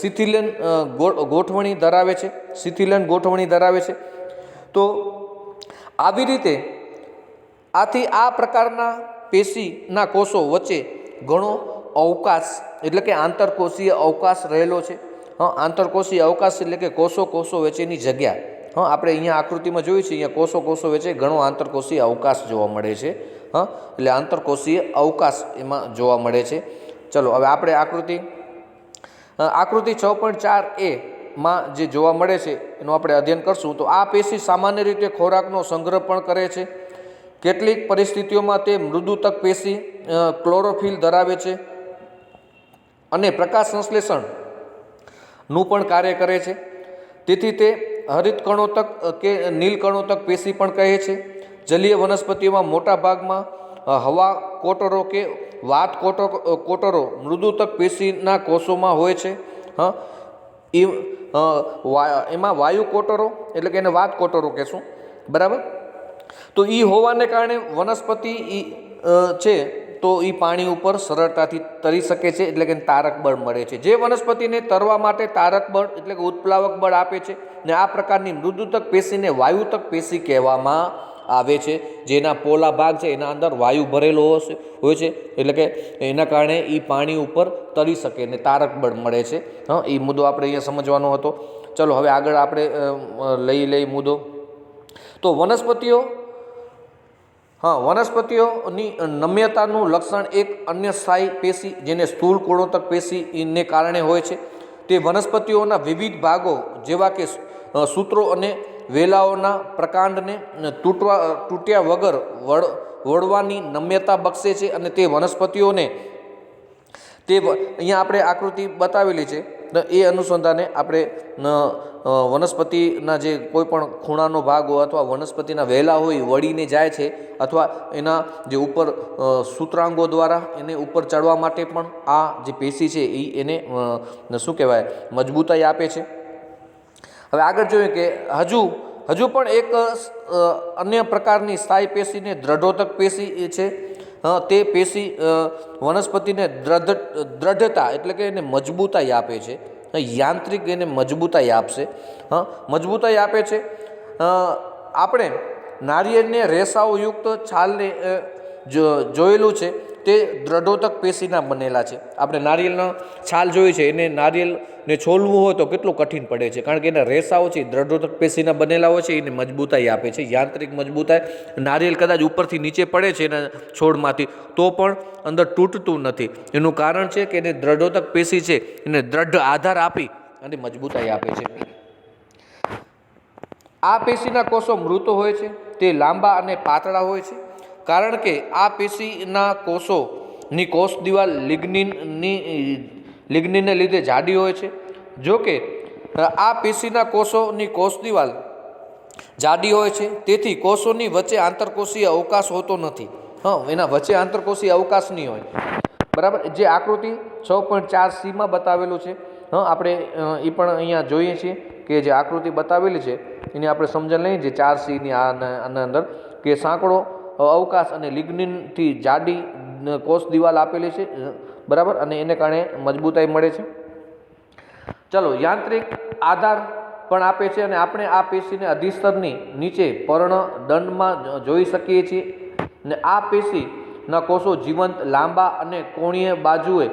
A: શિથિલન ગોઠવણી ધરાવે છે. તો આવી રીતે આ પ્રકારના પેશીના કોષો વચ્ચે ઘણો અવકાશ એટલે કે આંતરકોષીય અવકાશ રહેલો છે. આંતરકોષીય અવકાશ એટલે કે કોષો વચ્ચેની જગ્યા. આપણે અહીંયા આકૃતિમાં જોયું છે, અહીંયા કોષો વચ્ચે ઘણો આંતરકોષીય અવકાશ જોવા મળે છે. એટલે આંતરકોષીય અવકાશ એમાં જોવા મળે છે. ચલો હવે આપણે આકૃતિ 6.4a માં જે જોવા મળે છે એનું આપણે અધ્યયન કરશું. તો આ પેશી સામાન્ય રીતે ખોરાકનો સંગ્રહ પણ કરે છે. કેટલીક પરિસ્થિતિઓમાં તે મૃદુતક પેશી ક્લોરોફિલ ધરાવે છે અને પ્રકાશ સંશ્લેષણનું પણ કાર્ય કરે છે. તેથી તે હરિત કણોતક કે નીલ કણોતક પેશી પણ કહે છે. જલીય વનસ્પતિઓમાં મોટા ભાગમાં હવા કોટરો કે વાત કોટરો મૃદુતક પેશીના કોષોમાં હોય છે. એમાં વાયુ કોટરો એટલે કે એને વાત કોટરો કહેશું, બરાબર. તો એ હોવાને કારણે વનસ્પતિ છે તો એ પાણી ઉપર સરળતાથી તરી શકે છે, એટલે કે તારક બળ મળે છે. જે વનસ્પતિને તરવા માટે તારક બળ એટલે કે ઉત્પ્લાવક બળ આપે છે ને આ પ્રકારની મૃદુતક પેશીને વાયુતક પેશી કહેવામાં આવે છે. જેના પોલા ભાગ છે એના અંદર વાયુ ભરેલો હોય છે, એટલે કે એના કારણે એ પાણી ઉપર તરી શકે ને તારક બળ મળે છે. એ મુદ્દો આપણે અહીંયા સમજવાનો હતો. ચલો હવે આગળ આપણે લઈ મુદ્દો. તો વનસ્પતિઓ હા, વનસ્પતિઓની નમ્યતાનું લક્ષણ એક અન્ય સ્થાયી પેશી જેને સ્થૂળ કોણોતક પેશીને કારણે હોય છે. તે વનસ્પતિઓના વિવિધ ભાગો જેવા કે સૂત્રો અને વેલાઓના પ્રકાંડને તૂટ્યા વગર વળવાની નમ્યતા બક્ષે છે અને તે વનસ્પતિઓને તે અહીંયા આપણે આકૃતિ બતાવેલી છે એ અનુસંધાને આપણે વનસ્પતિના જે કોઈ પણ ખૂણાનો ભાગ હોય અથવા વનસ્પતિના વહેલા હોય વળીને જાય છે અથવા એના જે ઉપર સૂત્રાંગો દ્વારા એને ઉપર ચડવા માટે પણ આ જે પેશી છે એ એને શું કહેવાય મજબૂતાઈ આપે છે. હવે આગળ જોઈએ કે હજુ પણ એક અન્ય પ્રકારની સ્થાયી પેશીને દ્રઢોતક પેશી છે. તે પેશી વનસ્પતિને દ્રઢતા એટલે કે એને મજબૂતાઈ આપે છે. યાંત્રિક એને મજબૂતાઈ આપશે. મજબૂતાઈ આપે છે. આપણે નારિયેળને રેસાઓયુક્ત છાલને જોયેલું છે તે દ્રઢોતક પેશીના બનેલા છે. આપણે નારિયેળનો છાલ જોઈએ છે એને નારિયેળને છોલવું હોય તો કેટલું કઠિન પડે છે કારણ કે એના રેસાઓ છે દ્રઢોતક પેશીના બનેલા હોય છે એને મજબૂતાઈ આપે છે. યાંત્રિક મજબૂતાઈ. નારિયેળ કદાચ ઉપરથી નીચે પડે છે એના છોડમાંથી તો પણ અંદર તૂટતું નથી. એનું કારણ છે કે એને દ્રઢોતક પેશી છે એને દ્રઢ આધાર આપી અને મજબૂતાઈ આપે છે. આ પેશીના કોષો મૃત હોય છે. તે લાંબા અને પાતળા હોય છે કારણ કે આ પેશીના કોષોની કોષ દિવાલ લિગ્નિનને લીધે જાડી હોય છે. જો કે આ પેશીના કોષોની કોષ દિવાલ જાડી હોય છે તેથી કોષોની વચ્ચે આંતરકોષીય અવકાશ હોતો નથી. એના વચ્ચે આંતરકોષીય અવકાશ નહીં હોય. બરાબર. જે આકૃતિ 6.4c બતાવેલું છે. આપણે એ પણ અહીંયા જોઈએ છીએ કે જે આકૃતિ બતાવેલી છે એની આપણે સમજણ લઈએ જે 4c આના અંદર કે સાંકડો અવકાશ અને લિગ્નિનથી જાડી કોષ દિવાલ આપેલી છે. બરાબર. અને એને કારણે મજબૂતાઈ મળે છે. ચલો, યાંત્રિક આધાર પણ આપે છે અને આપણે આ પેશીને અધિસ્તરની નીચે પર્ણદંડમાં જોઈ શકીએ છીએ. ને આ પેશીના કોષો જીવંત, લાંબા અને કોણીય બાજુએ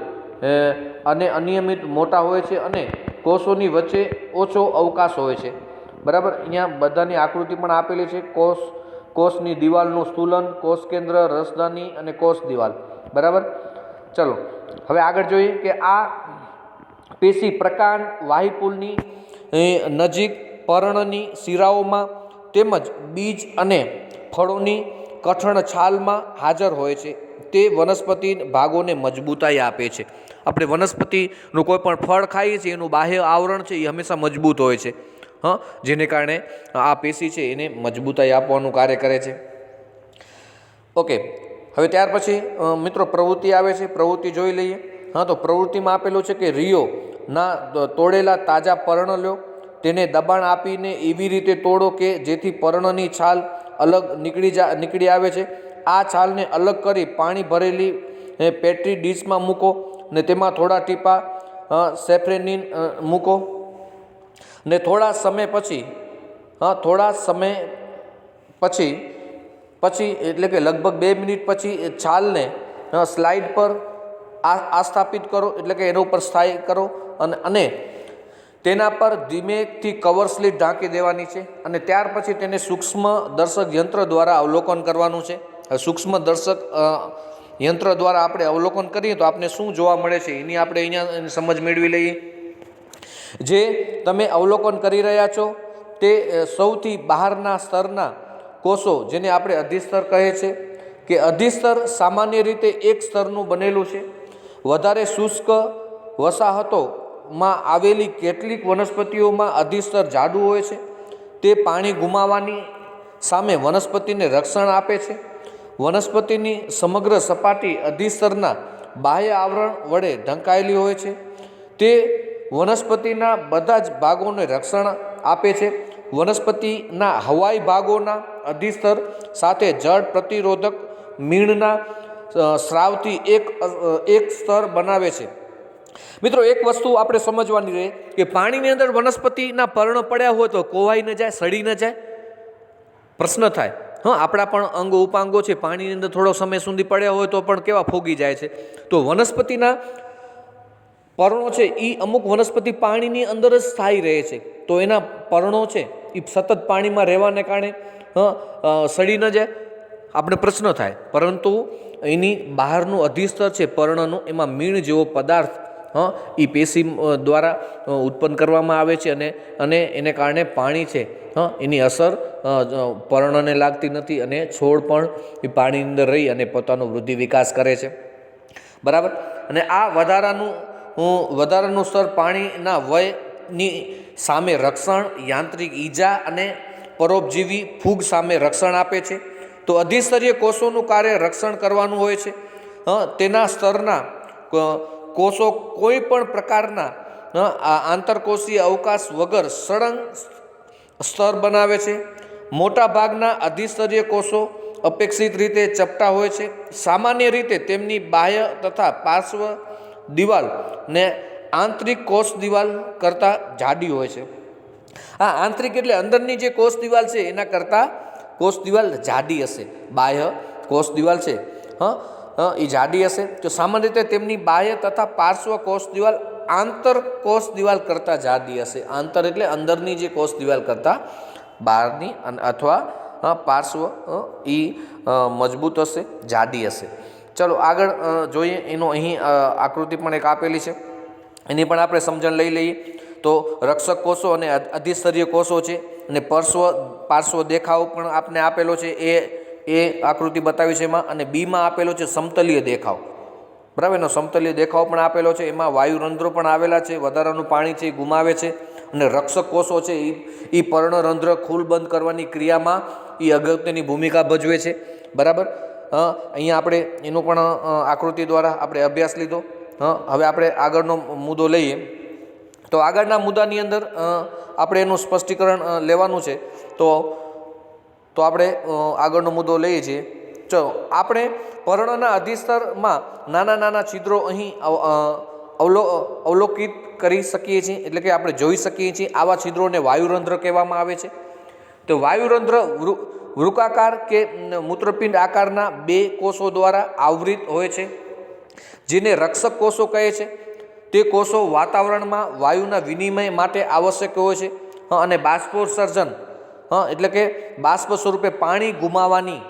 A: અને અનિયમિત મોટા હોય છે અને કોષોની વચ્ચે ઓછો અવકાશ હોય છે. બરાબર. અહીંયા બધાની આકૃતિ પણ આપેલી છે. કોષની દિવાલનું સ્થૂલન, કોષ કેન્દ્ર, રસધાની અને કોષ દિવાલ. બરાબર. ચલો હવે આગળ જોઈએ કે આ પેશી પ્રકાંડ વાહિપુલની નજીક પર્ણની શિરાઓમાં તેમજ બીજ અને ફળોની કઠણ છાલમાં હાજર હોય છે. તે વનસ્પતિ ભાગોને મજબૂતાઈ આપે છે. આપણે વનસ્પતિનું કોઈ પણ ફળ ખાઈએ છીએ એનું બાહ્ય આવરણ છે એ હંમેશા મજબૂત હોય છે. જેને કારણે આ પેશી છે એને મજબૂતાઈ આપવાનું કાર્ય કરે છે. ઓકે. હવે ત્યાર પછી મિત્રો પ્રવૃત્તિ આવે છે. પ્રવૃત્તિ જોઈ લઈએ. તો પ્રવૃત્તિમાં આપેલું છે કે રીયોના તોડેલા તાજા પર્ણ લો, તેને દબાણ આપીને એવી રીતે તોડો કે જેથી પર્ણની છાલ અલગ નીકળી આવે છે. આ છાલને અલગ કરી પાણી ભરેલી પેટ્રી ડીશમાં મૂકો ને તેમાં થોડા ટીપા સેફ્રેનિન મૂકો ને થોડા સમય પછી એટલે કે લગભગ 2 મિનિટ પછી છાલને સ્લાઇડ પર આસ્થાપિત કરો એટલે કે એના ઉપર સ્થાયી કરો અને તેના પર ધીમેથી કવર સ્લિપ ઢાંકી દેવાની છે અને ત્યાર પછી તેને સૂક્ષ્મ દર્શક યંત્ર દ્વારા અવલોકન કરવાનું છે. સૂક્ષ્મ દર્શક યંત્ર દ્વારા આપણે અવલોકન કરીએ તો આપણે શું જોવા મળે છે એની આપણે અહીંયા સમજ મેળવી લઈએ. જે તમે અવલોકન કરી રહ્યા છો તે સૌથી બહારના સ્તરના કોષો જેને આપણે અધિસ્તર કહે છે કે અધિસ્તર સામાન્ય રીતે એક સ્તરનું બનેલું છે. વધારે શુષ્ક વસાહતોમાં આવેલી કેટલીક વનસ્પતિઓમાં અધિસ્તર જાડું હોય છે. તે પાણી ગુમાવવાની સામે વનસ્પતિને રક્ષણ આપે છે. વનસ્પતિની સમગ્ર સપાટી અધિસ્તરના બાહ્ય આવરણ વડે ઢંકાયેલી હોય છે. તે વનસ્પતિના બધા જ ભાગોને રક્ષણ આપે છે. વનસ્પતિના હવાઈ ભાગોના અધિસ્તર સાથે જળ પ્રતિરોધક મીણના સ્રાવથી એક સ્તર બનાવે છે. મિત્રો એક વસ્તુ આપણે સમજવાની રહે કે પાણીની અંદર વનસ્પતિના પર્ણ પડ્યા હોય તો કોવાઈ ન જાય, સડી ન જાય? પ્રશ્ન થાય. આપણા પણ અંગો ઉપાંગો છે પાણીની અંદર થોડો સમય સુધી પડ્યા હોય તો પણ કેવા ફોગી જાય છે. તો વનસ્પતિના પર્ણો છે એ અમુક વનસ્પતિ પાણીની અંદર જ સ્થાયી રહે છે. તો એના પર્ણો છે એ સતત પાણીમાં રહેવાને કારણે સડી ન જાય. આપણે પ્રશ્ન થાય, પરંતુ એની બહારનું અધિસ્તર છે પર્ણનું, એમાં મીણ જેવો પદાર્થ એ પેશી દ્વારા ઉત્પન્ન કરવામાં આવે છે અને એને કારણે પાણી છે એની અસર પર્ણને લાગતી નથી અને છોડ પણ એ પાણીની અંદર રહી અને પોતાનો વૃદ્ધિ વિકાસ કરે છે, બરાબર. અને આ વધારાનું સ્તર પાણીના વયની સામે રક્ષણ, યાંત્રિક ઈજા અને પરોપજીવી ફૂગ સામે રક્ષણ આપે છે. તો અધિસ્તરીય કોષોનું કાર્ય રક્ષણ કરવાનું હોય છે. તેના સ્તરના કોષો કોઈ પણ પ્રકારના આંતરકોષીય અવકાશ વગર સળંગ સ્તર બનાવે છે. મોટા ભાગના અધિસ્તરીય કોષો અપેક્ષિત રીતે ચપટા હોય છે. સામાન્ય રીતે તેમની બાહ્ય તથા પાર્શ્વ દિવાલ ને આંતરિક કોષ દિવાલ કરતાં જાડી હોય છે. આ આંતરિક એટલે અંદરની જે કોષ દિવાલ છે એના કરતાં કોષ દિવાલ જાડી હશે. બાહ્ય કોષ દિવાલ છે એ જાડી હશે. તો સામાન્ય રીતે તેમની બાહ્ય તથા પાર્શ્વ કોષ દિવાલ આંતર કોષ દિવાલ કરતાં જાડી હશે. આંતર એટલે અંદરની જે કોષ દિવાલ કરતાં બહારની અથવા પાર્શ્વ એ મજબૂત હશે, જાડી હશે. ચલો આગળ જોઈએ. એનો અહીં આકૃતિ પણ એક આપેલી છે, એની પણ આપણે સમજણ લઈ લઈએ. તો રક્ષક કોષો અને અધિસ્તરીય કોષો છે અને પાર્શ્વ દેખાવ પણ આપને આપેલો છે, એ આકૃતિ બતાવી છે એમાં. અને બીમાં આપેલો છે સમતલીય દેખાવ, બરાબર. એનો સમતલીય દેખાવ પણ આપેલો છે. એમાં વાયુરંધ્રો પણ આવેલા છે, વધારાનું પાણી છે એ ગુમાવે છે. અને રક્ષક કોષો છે એ પર્ણરંધ્ર ખુલ બંધ કરવાની ક્રિયામાં એ અગત્યની ભૂમિકા ભજવે છે, બરાબર. અહીંયા આપણે એનો પણ આકૃતિ દ્વારા આપણે અભ્યાસ લીધો. હવે આપણે આગળનો મુદ્દો લઈએ. તો આગળના મુદ્દાની અંદર આપણે એનું સ્પષ્ટીકરણ લેવાનું છે. તો આપણે આગળનો મુદ્દો લઈએ છીએ. ચલો, આપણે પર્ણના અધિસ્તરમાં નાના નાના છિદ્રો અહીં અવલોકિત કરી શકીએ છીએ, એટલે કે આપણે જોઈ શકીએ છીએ. આવા છિદ્રોને વાયુરંધ્ર કહેવામાં આવે છે. તો વાયુરંધ્ર વૃક્કાકાર કે મૂત્રપિંડ આકારના બે કોષો દ્વારા આવૃત હોય છે, જેને રક્ષક કોષો કહે છે. તે કોષો વાતાવરણમાં વાયુના વિનિમય માટે આવશ્યક હોય છે અને બાષ્પોત્સર્જન એટલે કે બાષ્પ સ્વરૂપે પાણી ગુમાવવાની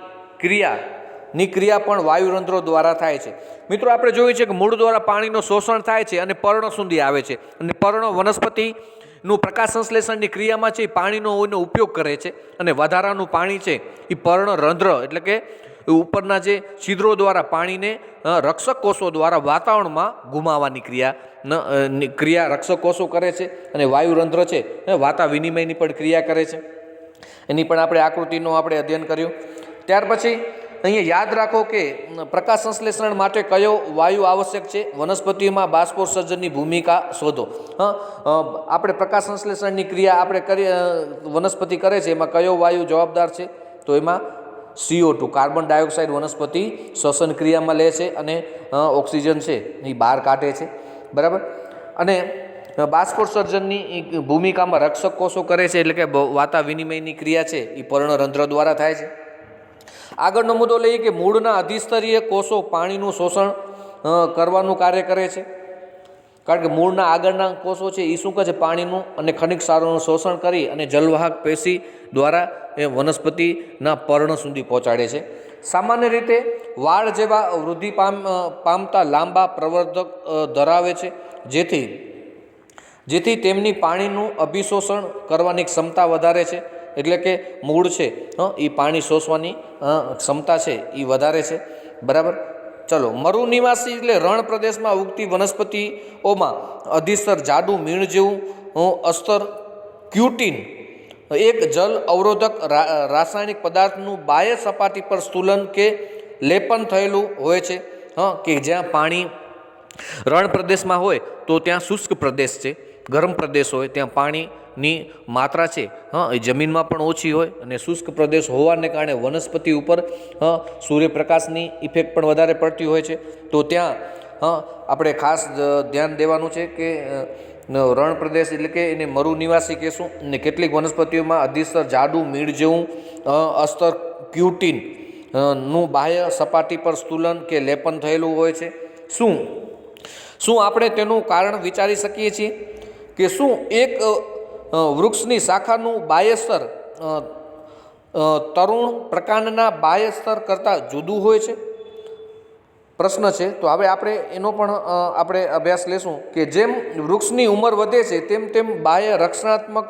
A: ક્રિયા પણ વાયુરંધ્રો દ્વારા થાય છે. મિત્રો, આપણે જોયું છે કે મૂળ દ્વારા પાણીનું શોષણ થાય છે અને પર્ણ સુધી આવે છે. અને પર્ણ વનસ્પતિનું પ્રકાશ સંશ્લેષણની ક્રિયામાં છે એ પાણીનો ઉપયોગ કરે છે. અને વધારાનું પાણી છે એ પર્ણરંધ્ર એટલે કે ઉપરના જે છિદ્રો દ્વારા પાણીને રક્ષક કોષો દ્વારા વાતાવરણમાં ગુમાવવાની ક્રિયા રક્ષક કોષો કરે છે. અને વાયુરંધ્ર છે વાતા વિનિમયની પણ ક્રિયા કરે છે. એની પણ આપણે આકૃતિનું આપણે અધ્યયન કર્યું. ત્યાર પછી અહીંયા યાદ રાખો કે પ્રકાશ સંશ્લેષણ માટે કયો વાયુ આવશ્યક છે. વનસ્પતિમાં બાષ્પોત્સર્જનની ભૂમિકા શોધો. આપણે પ્રકાશ સંશ્લેષણની ક્રિયા આપણે વનસ્પતિ કરે છે, એમાં કયો વાયુ જવાબદાર છે? તો એમાં CO2 કાર્બન ડાયોક્સાઇડ વનસ્પતિ શ્વસન ક્રિયામાં લે છે અને ઓક્સિજન છે એ બહાર કાઢે છે, બરાબર. અને બાષ્પોત્સર્જનની ભૂમિકામાં રક્ષક કોષો કરે છે, એટલે કે વાતા વિનિમયની ક્રિયા છે એ પર્ણરંધ્ર દ્વારા થાય છે. આગળનો મુદ્દો લઈએ કે મૂળના અધિસ્તરીય કોષો પાણીનું શોષણ કરવાનું કાર્ય કરે છે. કારણ કે મૂળના આગળના કોષો છે એ શું કરે છે? પાણીનું અને ખનિજ ક્ષારોનું શોષણ કરી અને જલવાહક પેશી દ્વારા એ વનસ્પતિના પર્ણ સુધી પહોંચાડે છે. સામાન્ય રીતે વાળ જેવા વૃદ્ધિ પામતા લાંબા પ્રવર્ધક ધરાવે છે, જેથી તેમની પાણીનું અભિશોષણ કરવાની ક્ષમતા વધારે છે. એટલે કે મૂળ છે એ પાણી શોષવાની ક્ષમતા છે એ વધારે છે, બરાબર. ચલો, મરુ નિવાસી એટલે રણ પ્રદેશમાં ઉગતી વનસ્પતિઓમાં અધિસ્તર જાડું મીણ જેવું અસ્તર ક્યુટીન એક જલ અવરોધક રાસાયણિક પદાર્થનું બાહ્ય સપાટી પર સ્થૂલન કે લેપન થયેલું હોય છે. કે જ્યાં પાણી રણ પ્રદેશમાં હોય તો ત્યાં શુષ્ક પ્રદેશ છે, ગરમ પ્રદેશ હોય ત્યાં પાણીની માત્રા છે એ જમીનમાં પણ ઓછી હોય. અને શુષ્ક પ્રદેશ હોવાને કારણે વનસ્પતિ ઉપર સૂર્યપ્રકાશની ઇફેક્ટ પણ વધારે પડતી હોય છે. તો ત્યાં આપણે ખાસ ધ્યાન દેવાનું છે કે રણ પ્રદેશ એટલે કે એને મરુ નિવાસી કહેશું. ને કેટલીક વનસ્પતિઓમાં અધિસ્તર જાડું મીણ જેવું અસ્તર ક્યુટીન નું બાહ્ય સપાટી પર સ્થૂલન કે લેપન થયેલું હોય છે. શું આપણે તેનું કારણ વિચારી શકીએ છીએ કે શું એક વૃક્ષની શાખાનું બાહ્ય સ્તર તરુણ પ્રકાંડના બાહ્ય સ્તર કરતાં જુદું હોય છે? પ્રશ્ન છે. તો હવે આપણે એનો પણ આપણે અભ્યાસ લેશું કે જેમ વૃક્ષની ઉંમર વધે છે તેમ તેમ બાહ્ય રક્ષણાત્મક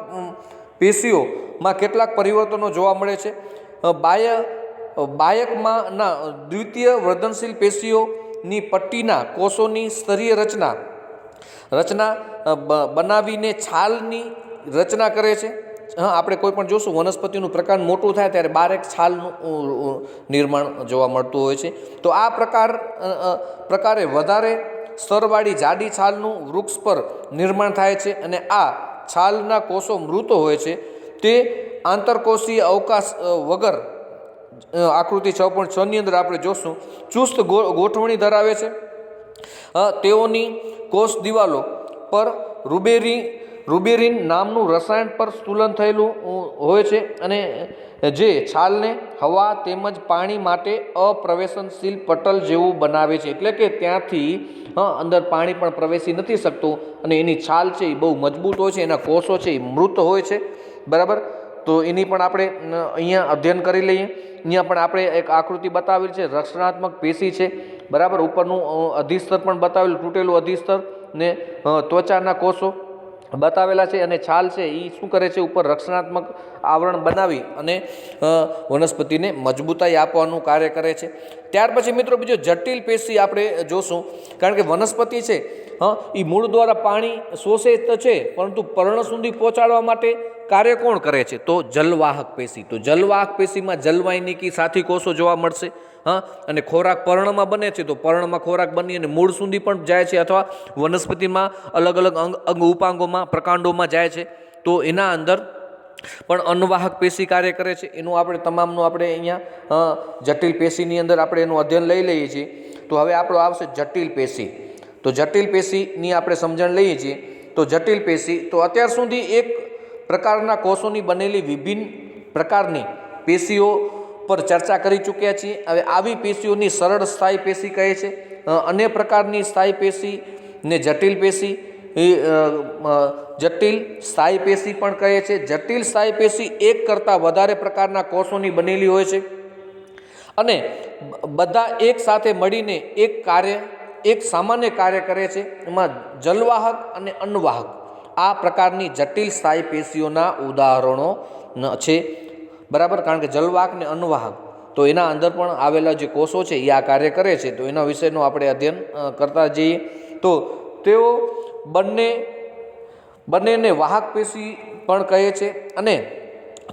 A: પેશીઓમાં કેટલાક પરિવર્તનો જોવા મળે છે. બાહ્યકમાંના દ્વિતીય વર્ધનશીલ પેશીઓની પટ્ટીના કોષોની સ્તરીય રચના બનાવીને છાલની રચના કરે છે. આપણે કોઈ પણ જોશું વનસ્પતિનું પ્રકાંડ મોટું થાય ત્યારે બહાર એક છાલનું નિર્માણ જોવા મળતું હોય છે. તો આ પ્રકારે વધારે સ્તરવાળી જાડી છાલનું વૃક્ષ પર નિર્માણ થાય છે અને આ છાલના કોષો મૃત હોય છે. તે આંતરકોષીય અવકાશ વગર આકૃતિ 6.6 ની અંદર આપણે જોશું ચુસ્ત ગોઠવણી ધરાવે છે. તેઓની કોષ દિવાલો પર રૂબેરિન નામનું રસાયણ પર સ્તુલન થયેલું હોય છે અને જે છાલને હવા તેમજ પાણી માટે અપ્રવેશનશીલ પટલ જેવું બનાવે છે. એટલે કે ત્યાંથી અંદર પાણી પણ પ્રવેશી નથી શકતું અને એની છાલ છે એ બહુ મજબૂત હોય છે, એના કોષો છે એ મૃત હોય છે. બરાબર. તો એની પણ આપણે અહીંયા અધ્યયન કરી લઈએ. અહીંયા પણ આપણે એક આકૃતિ બતાવેલી છે, રક્ષણાત્મક પેશી છે. બરાબર. ઉપરનું અધિસ્તર પણ બતાવેલું, તૂટેલું અધિસ્તર ને ત્વચાના કોષો બતાવેલા છે અને છાલ છે એ શું કરે છે, ઉપર રક્ષણાત્મક આવરણ બનાવી અને વનસ્પતિને મજબૂતાઈ આપવાનું કાર્ય કરે છે. ત્યાર પછી મિત્રો બીજો જટિલ પેશી આપણે જોશું, કારણ કે વનસ્પતિ છે એ મૂળ દ્વારા પાણી શોષે તો છે, પરંતુ પર્ણ સુધી પહોંચાડવા માટે કાર્ય કોણ કરે છે? તો જલવાહક પેશી. તો જલવાહક પેશીમાં જલવાહિનીકી સાથી કોષો જોવા મળશે. અને ખોરાક પર્ણમાં બને છે તો પર્ણમાં ખોરાક બની અને મૂળ સુધી પણ જાય છે, અથવા વનસ્પતિમાં અલગ અલગ અંગ ઉપાંગોમાં પ્રકાંડોમાં જાય છે. તો એના અંદર પણ અન્નવાહક પેશી કાર્ય કરે છે. એનું આપણે તમામનું આપણે અહીંયા જટિલ પેશીની અંદર આપણે એનું અધ્યયન લઈ લઈએ છીએ. તો હવે આપણો આવશે જટિલ પેશી. તો જટિલ પેશીની આપણે સમજણ લઈએ છીએ. તો જટિલ પેશી તો અત્યાર સુધી એક પ્રકારના કોષોની બનેલી વિભિન્ન પ્રકારની પેશીઓ પર ચર્ચા કરી ચૂક્યા છીએ. હવે આવી પેશીઓની સરળ સ્થાયી પેશી કહે છે. અન્ય પ્રકારની સ્થાયી પેશીને જટિલ પેશી, જટિલ સ્થાયી પેશી પણ કહે છે. જટિલ સ્થાયી પેશી એક કરતાં વધારે પ્રકારના કોષોની બનેલી હોય છે અને બધા એક સાથે મળીને એક સામાન્ય કાર્ય કરે છે. એમાં જલવાહક અને અન્નવાહક આ પ્રકારની જટિલ સ્થાયી પેશીઓના ઉદાહરણો છે. બરાબર. કારણ કે જલવાહક ને અન્નવાહક તો એના અંદર પણ આવેલા જે કોષો છે એ આ કાર્ય કરે છે. તો એના વિશેનું આપણે અધ્યયન કરતા જઈએ. તો તેઓ બંનેને વાહક પેશી પણ કહે છે અને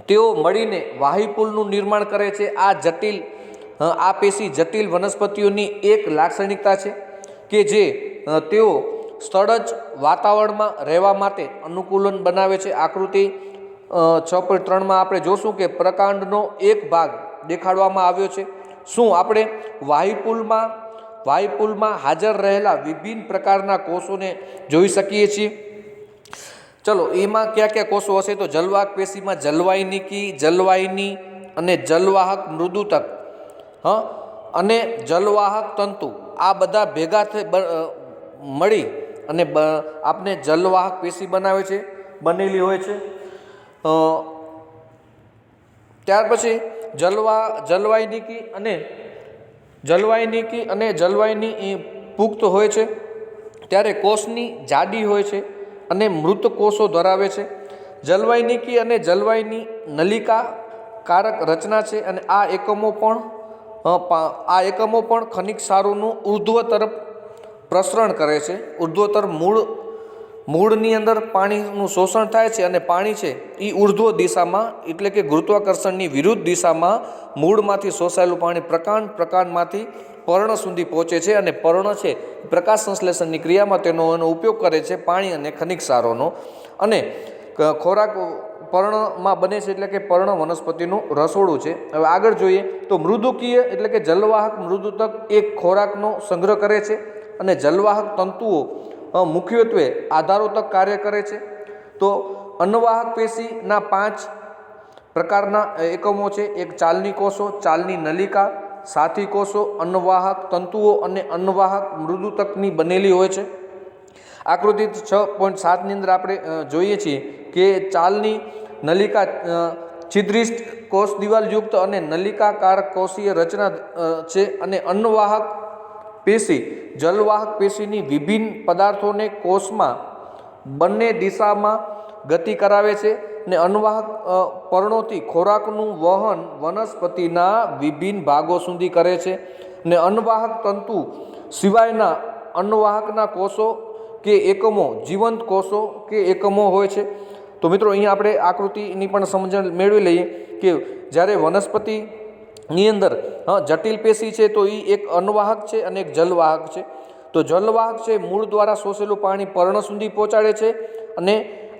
A: તેઓ મળીને વાહિપુલનું નિર્માણ કરે છે. આ પેશી જટિલ વનસ્પતિઓની એક લાક્ષણિકતા છે કે જે તેઓ સ્થળજ વાતાવરણમાં રહેવા માટે અનુકૂલન બનાવે છે. આકૃતિ 6.3 આપણે જોશું કે પ્રકાંડનો એક ભાગ દેખાડવામાં આવ્યો છે. શું આપણે વાહિપુલમાં હાજર રહેલા વિભિન્ન પ્રકારના કોષોને જોઈ શકીએ છીએ? ચલો, એમાં કયા કયા કોષો હશે? તો જલવાહક પેશીમાં જલવાહિનીકી, જલવાહિની અને જલવાહક મૃદુતક અને જલવાહક તંતુ આ બધા ભેગા મળી અને આપને જલવાહક પેશી બનાવે છે, બનેલી હોય છે. ત્યાર પછી જલવાહિનીકી અને જલવાહિની પુખ્ત હોય છે ત્યારે કોષની જાડી હોય છે અને મૃત કોષો ધરાવે છે. જલવાહિનીકી અને જલવાહિની નલિકા કારક રચના છે અને આ એકમો પણ ખનિજ ક્ષારોનું ઉર્ધ્વ તરફ પ્રસરણ કરે છે. ઉર્ધ્વ તરફ મૂળની અંદર પાણીનું શોષણ થાય છે અને પાણી છે એ ઉર્ધ્વ દિશામાં, એટલે કે ગુરુત્વાકર્ષણની વિરુદ્ધ દિશામાં મૂળમાંથી શોષાયેલું પાણી પ્રકાંડમાંથી પર્ણ સુધી પહોંચે છે અને પર્ણ છે પ્રકાશ સંશ્લેષણની ક્રિયામાં એનો ઉપયોગ કરે છે પાણી અને ખનિજ ક્ષારોનો. અને ખોરાક પર્ણમાં બને છે, એટલે કે પર્ણ વનસ્પતિનું રસોડું છે. હવે આગળ જોઈએ તો મૃદુકીય એટલે કે જલવાહક મૃદુતક એક ખોરાકનો સંગ્રહ કરે છે અને જલવાહક તંતુઓ મુખ્યત્વે આધારો તક કાર્ય કરે છે. તો અન્નવાહક પેશીના 5 પ્રકારના એકમો છે. એક ચાલની કોષો, ચાલની નલિકા, સાથી કોષો, અન્નવાહક તંતુઓ અને અન્નવાહક મૃદુતકની બનેલી હોય છે. આકૃતિ 6.7 ની અંદર આપણે જોઈએ છીએ કે ચાલની નલિકા છિદ્રિષ્ટ કોષ દિવાલયુક્ત અને નલિકાકાર કોષીય રચના છે અને અન્નવાહક પેશી જલવાહક પેશીની વિભિન્ન પદાર્થોને કોષમાં બંને દિશામાં ગતિ કરાવે છે અને અન્નવાહક પર્ણોથી ખોરાકનું વહન વનસ્પતિના વિભિન્ન ભાગો સુધી કરે છે અને અન્નવાહક તંતુ સિવાયના અન્નવાહકના કોષો કે એકમો જીવંત કોષો કે એકમો હોય છે. તો મિત્રો અહીંયા આપણે આકૃતિની પણ સમજણ મેળવી લઈએ કે જ્યારે વનસ્પતિની અંદર જટિલ પેશી છે તો એ એક અન્નવાહક છે અને એક જલવાહક છે. તો જલવાહક છે મૂળ દ્વારા શોષેલું પાણી પર્ણ સુધી પહોંચાડે છે અને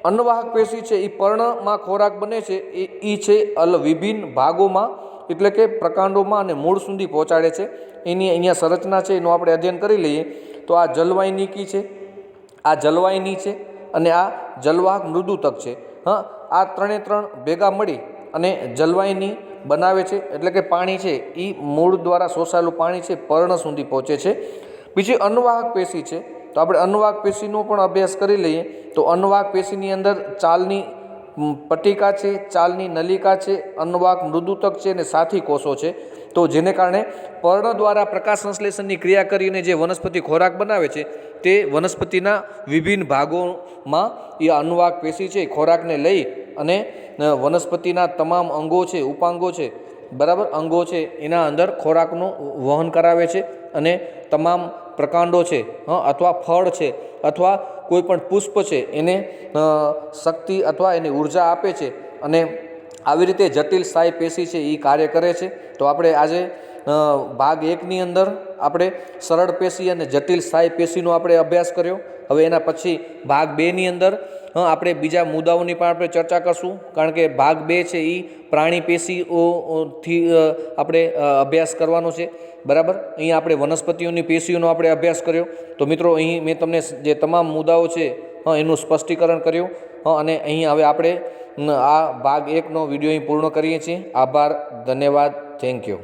A: અન્નવાહક પેશી છે એ પર્ણમાં ખોરાક બને છે એ છે વિભિન્ન ભાગોમાં એટલે કે પ્રકાંડોમાં અને મૂળ સુધી પહોંચાડે છે. એની અહીંયા સંરચના છે એનું આપણે અધ્યયન કરી લઈએ. તો આ જલવાહિનીકી છે, આ જલવાહિની છે અને આ જલવાહક મૃદુતક છે. આ ત્રણે ત્રણ ભેગા મળી અને જલવાહિની બનાવે છે એટલે કે પાણી છે એ મૂળ દ્વારા શોષાયેલું પાણી છે પર્ણ સુધી પહોંચે છે. બીજી અન્નવાહક પેશી છે. તો આપણે અન્નવાહક પેશીનો પણ અભ્યાસ કરી લઈએ. તો અન્નવાહક પેશીની અંદર ચાલની પટ્ટિકા છે, ચાલની નલિકા છે, અન્નવાહક મૃદુતક છે અને સાથી કોષો છે. તો જેને કારણે પર્ણ દ્વારા પ્રકાશ સંશ્લેષણની ક્રિયા કરીને જે વનસ્પતિ ખોરાક બનાવે છે તે વનસ્પતિના વિભિન્ન ભાગોમાં એ અન્નવાહક પેશી છે ખોરાકને લઈ અને વનસ્પતિના તમામ અંગો છે, ઉપાંગો છે, બરાબર અંગો છે એના અંદર ખોરાકનું વહન કરાવે છે અને તમામ પ્રકાંડો છે અથવા ફળ છે અથવા કોઈ પણ પુષ્પ છે એને શક્તિ અથવા એની ઉર્જા આપે છે અને આવી રીતે જટિલ સ્થાયી પેશી છે એ કાર્ય કરે છે. તો આપણે આજે ભાગ 1ની અંદર આપણે સરળ પેશી અને જટિલ સ્થાયી પેશીનો આપણે અભ્યાસ કર્યો. હવે એના પછી ભાગ 2ની અંદર આપણે બીજા મુદ્દાઓની પણ આપણે ચર્ચા કરશું, કારણ કે ભાગ 2 છે એ પ્રાણી પેશીઓથી આપણે અભ્યાસ કરવાનો છે. બરાબર, અહીં આપણે વનસ્પતિઓની પેશીઓનો આપણે અભ્યાસ કર્યો. તો મિત્રો અહીં મેં તમને જે તમામ મુદ્દાઓ છે એનું સ્પષ્ટીકરણ કર્યું અને અહીં હવે આપણે આ ભાગ 1નો વિડીયો અહીં પૂર્ણ કરીએ છીએ. આભાર, ધન્યવાદ, થેન્ક યુ.